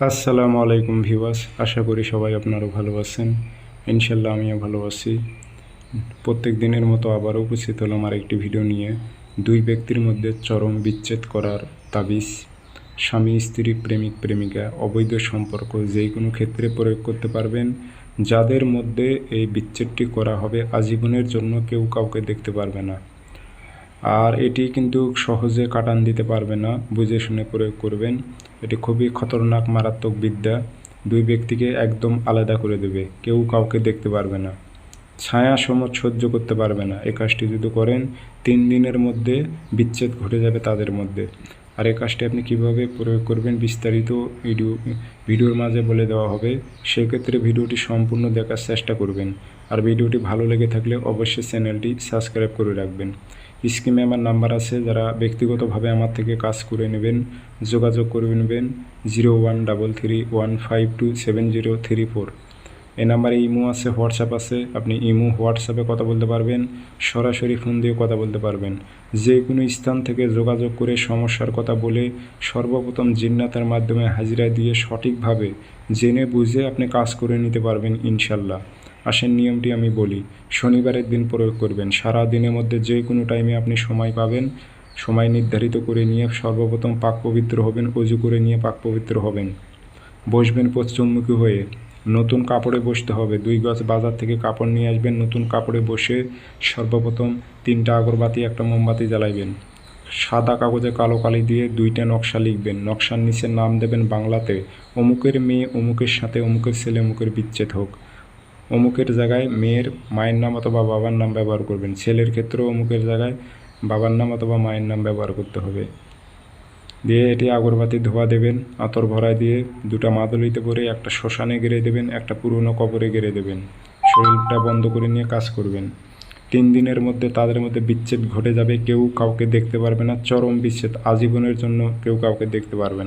আসসালামু আলাইকুম ভিউয়ার্স, আশা করি সবাই আপনারা ভালো আছেন। ইনশাল্লাহ আমিও ভালো আছি। প্রত্যেক দিনের মতো আবারও উপস্থিত হলাম আরেকটি ভিডিও নিয়ে। দুই ব্যক্তির মধ্যে চরম বিচ্ছেদ করার তাবিজ। স্বামী স্ত্রী প্রেমিক প্রেমিকা অবৈধ সম্পর্ক যে কোনো ক্ষেত্রে প্রয়োগ করতে পারবেন। যাদের মধ্যে এই বিচ্ছেদটি করা হবে আজীবনের জন্য কেউ কাউকে দেখতে পারবে না। আর এটি কিন্তু সহজে কাটান দিতে পারবে না, বুঝে শুনে প্রয়োগ করবেন। এটি খুবই খতরনাক মারাত্মক বিদ্যা। দুই ব্যক্তিকে একদম আলাদা করে দেবে, কেউ কাউকে দেখতে পারবে না, ছায়া সমত সহ্য করতে পারবে না। এই কাজটি যদি করেন 3 দিনের মধ্যে বিচ্ছেদ ঘটে যাবে তাদের মধ্যে। আর এই কাজটি আপনি কীভাবে প্রয়োগ করবেন বিস্তারিত ভিডিওর মাঝে বলে দেওয়া হবে। সেক্ষেত্রে ভিডিওটি সম্পূর্ণ দেখার চেষ্টা করবেন। আর ভিডিওটি ভালো লেগে থাকলে অবশ্যই চ্যানেলটি সাবস্ক্রাইব করে রাখবেন। স্ক্রিনে আমার নাম্বার আছে, যারা ব্যক্তিগতভাবে আমার থেকে কাজ করে নেবেন যোগাযোগ করে নেবেন 013315270034। এই নাম্বারে ইমো আছে, হোয়াটসঅ্যাপ আছে। আপনি ইমো হোয়াটসঅ্যাপে কথা বলতে পারবেন, সরাসরি ফোন দিয়ে কথা বলতে পারবেন। যে কোনো স্থান থেকে যোগাযোগ করে সমস্যার কথা বলে সর্বপ্রথম জিন্নাতের মাধ্যমে হাজিরা দিয়ে সঠিকভাবে জেনে বুঝে আপনি কাজ করে নিতে পারবেন ইনশাল্লাহ। আসেন নিয়মটি আমি বলি। শনিবারের দিন প্রয়োগ করবেন। সারা দিনের মধ্যে যে কোনো টাইমে আপনি সময় পাবেন, সময় নির্ধারিত করে নিয়ে সর্বপ্রথম পাক পবিত্র হবেন, অজু করে নিয়ে পাক পবিত্র হবেন। বসবেন পশ্চিমমুখী হয়ে, নতুন কাপড়ে বসতে হবে। 2 গজ বাজার থেকে কাপড় নিয়ে আসবেন, নতুন কাপড়ে বসে সর্বপ্রথম 3টা আগরবাতি, একটা মোমবাতি জ্বালাইবেন। সাদা কাগজে কালো কালি দিয়ে 2টা নকশা লিখবেন। নকশার নিচে নাম দেবেন বাংলাতে, অমুকের মেয়ে অমুকের সাথে অমুকের ছেলে অমুকের বিচ্ছেদ হোক। অমুকের জায়গায় মেয়ের মায়ের নাম অথবা বাবার নাম ব্যবহার করবেন। ছেলের ক্ষেত্রেও অমুকের জায়গায় বাবার নাম অথবা মায়ের নাম ব্যবহার করতে হবে। দিয়ে এটি আগরবাতি ধোয়া দেবেন, আতর ভরায় দিয়ে 2টা মাদুলিতে পরে একটা শ্মশানে গেড়ে দেবেন, একটা পুরনো কবরে গেড়ে দেবেন। শরীরটা বন্ধ করে নিয়ে কাজ করবেন। 3 দিনের মধ্যে তাদের মধ্যে বিচ্ছেদ ঘটে যাবে, কেউ কাউকে দেখতে পারবে না। চরম বিচ্ছেদ, আজীবনের জন্য কেউ কাউকে দেখতে পারবে না।